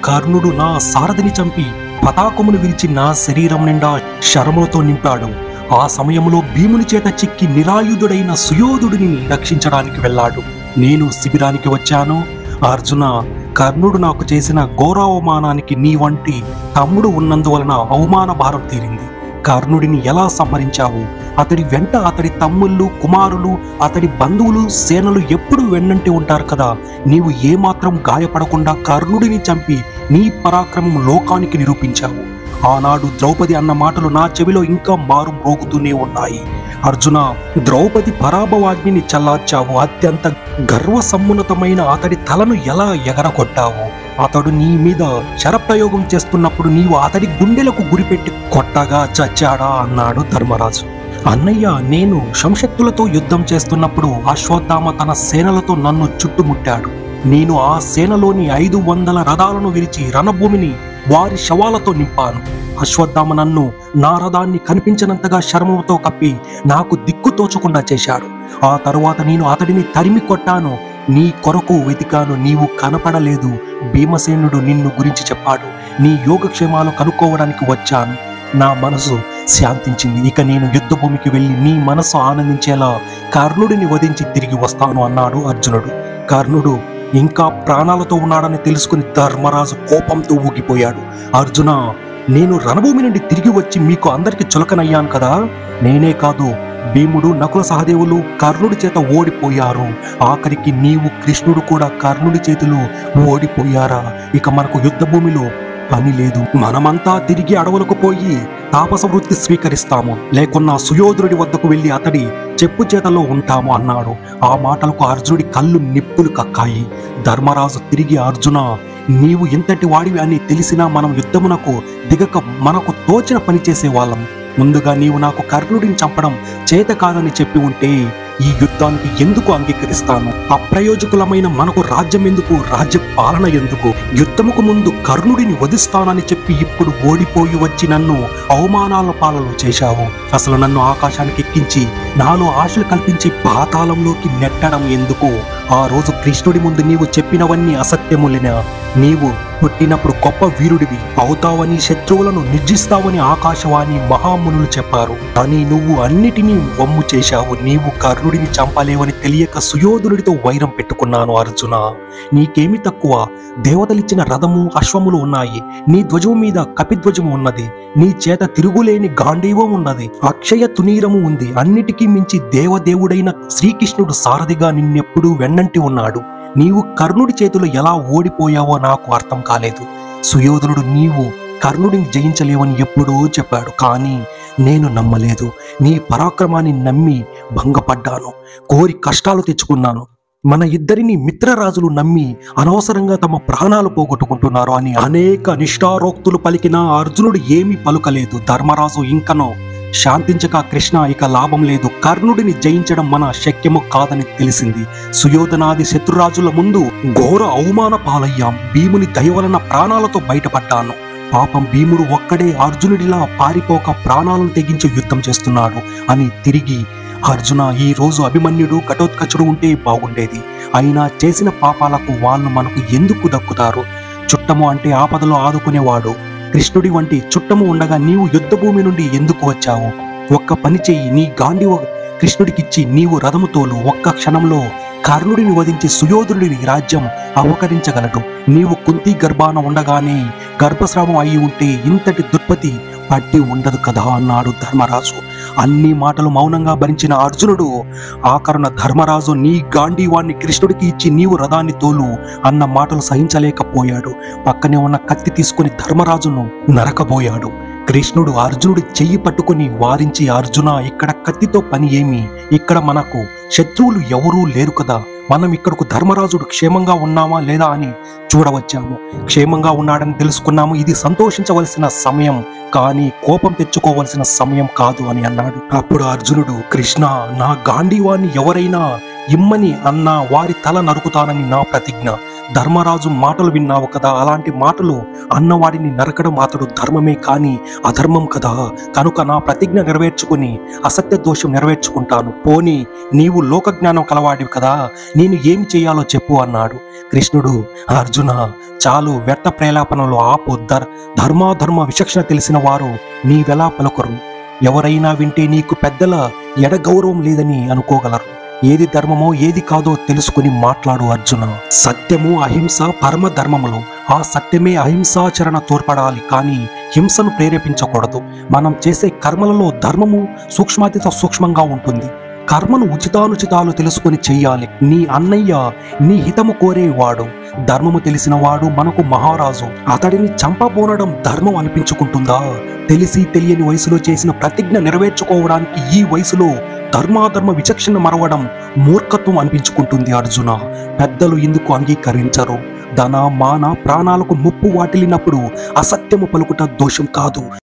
కర్ణుడు నా సారథిని చంపి పతాకమును విరిచి నా శరీరం నిండా శరములతో నింపాడు. ఆ సమయంలో భీముని చేత చిక్కి నిరాయుధుడైన సుయోధుడిని రక్షించడానికి వెళ్ళాడు. నేను శిబిరానికి వచ్చాను. అర్జున, కర్ణుడు నాకు చేసిన ఘోరావమానానికి నీ వంటి తమ్ముడు ఉన్నందువలన అవమాన భారం తీరింది. కర్ణుడిని ఎలా సంహరించావు? అతడి వెంట అతడి తమ్ముళ్ళు, కుమారులు, అతడి బంధువులు, సేనలు ఎప్పుడు వెన్నంటి ఉంటారు కదా. నీవు ఏమాత్రం గాయపడకుండా కర్ణుడిని చంపి నీ పరాక్రమం లోకానికి నిరూపించావు. ఆనాడు ద్రౌపది అన్న మాటలు నా చెవిలో ఇంకా మారు మ్రోగుతూనే ఉన్నాయి. అర్జున, ద్రౌపది పరాభవాగ్నిని చల్లార్చావు. అత్యంత గర్వసమ్మున్నతమైన అతడి తలను ఎలా ఎగరగొట్టావు? అతడు నీ మీద శరప్రయోగం చేస్తున్నప్పుడు నీవు అతడి గుండెలకు గురిపెట్టి కొట్టగా చచ్చాడా అన్నాడు ధర్మరాజు. అన్నయ్య, నేను సంశక్తులతో యుద్ధం చేస్తున్నప్పుడు అశ్వత్థామ తన సేనలతో నన్ను చుట్టుముట్టాడు. నేను ఆ సేనలోని 500 రథాలను విరిచి రణభూమిని వారి శవాలతో నింపాను. అశ్వత్థామ నన్ను నా రథాన్ని కనిపించినంతగా శరముతో కప్పి నాకు దిక్కు తోచకుండా చేశాడు. ఆ తరువాత నేను అతడిని తరిమి కొట్టాను. నీ కొరకు వెతికాను, నీవు కనపడలేదు. భీమసేనుడు నిన్ను గురించి చెప్పాడు. నీ యోగక్షేమాలు కనుక్కోవడానికి వచ్చాను. నా మనసు శాంతించింది. ఇక నేను యుద్ధభూమికి వెళ్ళి నీ మనసు ఆనందించేలా కర్ణుడిని వధించి తిరిగి వస్తాను అన్నాడు అర్జునుడు. కర్ణుడు ఇంకా ప్రాణాలతో ఉన్నాడని తెలుసుకుని ధర్మరాజు కోపంతో ఊగిపోయాడు. అర్జున, నేను రణభూమి నుండి తిరిగి వచ్చి మీకు అందరికి చులకనయ్యాను కదా. నేనే కాదు, భీముడు, నకుల సహదేవులు కర్ణుడి చేత ఓడిపోయారు. ఆఖరికి నీవు, కృష్ణుడు కూడా కర్ణుడి చేతిలో ఓడిపోయారా? ఇక మనకు యుద్ధభూమిలో పని లేదు. మనమంతా తిరిగి అడవులకు పోయి తాపస వృత్తి స్వీకరిస్తాము, లేకున్నా సుయోధుడి వద్దకు వెళ్ళి అతడి చెప్పు చేతలో ఉంటాము అన్నాడు. ఆ మాటలకు అర్జునుడి కళ్ళు నిప్పులు కక్కాయి. ధర్మరాజు తిరిగి, అర్జున, నీవు ఇంతటి వాడివి అని తెలిసినా మనం యుద్ధమునకు దిగక మనకు తోచిన పని చేసేవాళ్ళం. ముందుగా నీవు నాకు కర్ణుడిని చంపడం చేత కాదని చెప్పి ఉంటే ఈ యుద్ధానికి ఎందుకు అంగీకరిస్తాను? అప్రయోజకులమైన మనకు రాజ్యం ఎందుకు, రాజ్య పాలన ఎందుకు? యుద్ధముకు ముందు కర్ణుడిని వధిస్తానని చెప్పి ఇప్పుడు ఓడిపోయి వచ్చి నన్ను అవమానాల పాలన చేశావు. అసలు నన్ను ఆకాశానికి ఎక్కించి నాలో ఆశలు కల్పించి పాతాళంలోకి నెట్టడం ఎందుకు? ఆ రోజు కృష్ణుడి ముందు నీవు చెప్పినవన్నీ అసత్యములేనా? నీవు పుట్టినప్పుడు గొప్ప వీరుడివి అవుతావని, శత్రువులను నిర్జిస్తావని ఆకాశవాణి మహామునులు చెప్పారు. కానీ నువ్వు అన్నిటినీ వమ్ము చేశావు. నీవు కర్ణుడిని చంపలేవని తెలియక సుయోధనుడితో వైరం పెట్టుకున్నాను. అర్జున, నీకేమి తక్కువ? దేవతలిచ్చిన రథము, అశ్వములు ఉన్నాయి. నీ ధ్వజము మీద కపిధ్వజము ఉన్నది. నీ చేత తిరుగులేని గాంధీవం ఉన్నది. అక్షయ తునీరము ఉంది. అన్నిటికీ మించి దేవదేవుడైన శ్రీకృష్ణుడు సారథిగా నిన్నెప్పుడూ వెన్నంటి ఉన్నాడు. నీవు కర్ణుడి చేతిలో ఎలా ఓడిపోయావో నాకు అర్థం కాలేదు. సుయోధనుడు నీవు కర్ణుడిని జయించలేవని ఎప్పుడో చెప్పాడు, కానీ నేను నమ్మలేదు. నీ పరాక్రమాన్ని నమ్మి భంగపడ్డాను. కోరి కష్టాలు తెచ్చుకున్నాను. మన ఇద్దరిని మిత్రరాజులు నమ్మి అనవసరంగా తమ ప్రాణాలు పోగొట్టుకుంటున్నారు అని అనేక నిష్ఠారోక్తులు పలికినా అర్జునుడు ఏమీ పలుకలేదు. ధర్మరాజు ఇంకనో శాంతించక, కృష్ణ, ఇక లాభం లేదు. కర్ణుడిని జయించడం మన శక్యము కాదని తెలిసింది. సుయోధనాది శత్రురాజుల ముందు ఘోర అవమాన పాలయ్యాం. భీముని దయ వలన ప్రాణాలతో బయటపడ్డాను. పాపం భీముడు ఒక్కడే అర్జునుడిలా పారిపోక ప్రాణాలను తెగించి యుద్ధం చేస్తున్నాడు అని తిరిగి, అర్జున, ఈ రోజు అభిమన్యుడు, ఘటోత్కచుడు ఉంటే బాగుండేది. అయినా చేసిన పాపాలకు వాళ్ళు మనకు ఎందుకు దక్కుతారు? చుట్టము అంటే ఆపదలో ఆదుకునేవాడు. కృష్ణుడి వంటి చుట్టము ఉండగా నీవు యుద్ధభూమి నుండి ఎందుకు వచ్చావు? ఒక్క పని చెయ్యి, నీ గాంధీవ కృష్ణుడికిచ్చి నీవు రథము తోలు. ఒక్క క్షణంలో కర్ణుడిని వధించి సుయోధనుడిని రాజ్యం అపకరించగలడు. నీవు కుంతి గర్భాన ఉండగానే గర్భస్రావం అయి ఉంటే ఇంతటి దుర్పతి పట్టి ఉండదు కదా అన్నాడు ధర్మరాజు. అన్ని మాటలు మౌనంగా భరించిన అర్జునుడు ఆఖరున, ధర్మరాజు, నీ గాంధీవాన్ని కృష్ణుడికి ఇచ్చి నీవు రథాన్ని తోలు అన్న మాటలు సహించలేకపోయాడు. పక్కనే ఉన్న కత్తి తీసుకుని ధర్మరాజును నరకబోయాడు. కృష్ణుడు అర్జునుడి చెయ్యి పట్టుకుని వారించి, అర్జున, ఇక్కడ కత్తితో పని ఏమి? ఇక్కడ మనకు శత్రువులు ఎవరూ లేరు కదా. మనం ఇక్కడకు ధర్మరాజుడు క్షేమంగా ఉన్నామా లేదా అని చూడవచ్చాము. క్షేమంగా ఉన్నాడని తెలుసుకున్నాము. ఇది సంతోషించవలసిన సమయం, కానీ కోపం తెచ్చుకోవలసిన సమయం కాదు అని అన్నాడు. అప్పుడు అర్జునుడు, కృష్ణ, నా గాంధీవాన్ని ఎవరైనా ఇమ్మని అన్నా వారి తల నరుకుతానని నా ప్రతిజ్ఞ. ధర్మరాజు మాటలు విన్నావు కదా, అలాంటి మాటలు అన్నవాడిని నరకడం అతడు ధర్మమే కానీ అధర్మం కదా. కనుక నా ప్రతిజ్ఞ నెరవేర్చుకుని అసత్య దోషం నెరవేర్చుకుంటాను. పోనీ నీవు లోకజ్ఞానం కలవాడివి కదా, నేను ఏమి చేయాలో చెప్పు అన్నాడు. కృష్ణుడు, అర్జున, చాలు వ్యర్థ ప్రేలాపనలు ఆపు. ధర్మాధర్మ విచక్షణ తెలిసిన వారు నీవెలా పలుకరు? ఎవరైనా వింటే నీకు పెద్దల ఎడగౌరవం లేదని అనుకోగలరు. ఏది ధర్మమో ఏది కాదో తెలుసుకుని మాట్లాడు అర్జున. సత్యము అహింస పరమ ధర్మములు. ఆ సత్యమే అహింసాచరణ తోడ్పడాలి, కానీ హింసను ప్రేరేపించకూడదు. మనం చేసే కర్మలలో ధర్మము సూక్ష్మాతిత సూక్ష్మంగా ఉంటుంది. కర్మను ఉచితానుచితాలు తెలుసుకుని చెయ్యాలి. నీ అన్నయ్య నీ హితము కోరేవాడు, ధర్మము తెలిసిన వాడు మనకు మహారాజు. అతడిని చంపబోనడం ధర్మం అనిపించుకుంటుందా? తెలిసి తెలియని వయసులో చేసిన ప్రతిజ్ఞ నెరవేర్చుకోవడానికి ఈ వయసులో ధర్మాధర్మ విచక్షణ మరవడం మూర్ఖత్వం అనిపించుకుంటుంది అర్జున. పెద్దలు ఇందుకు అంగీకరించరు. ధన మాన ప్రాణాలకు ముప్పు వాటిల్లినప్పుడు అసత్యము పలుకుట దోషం కాదు.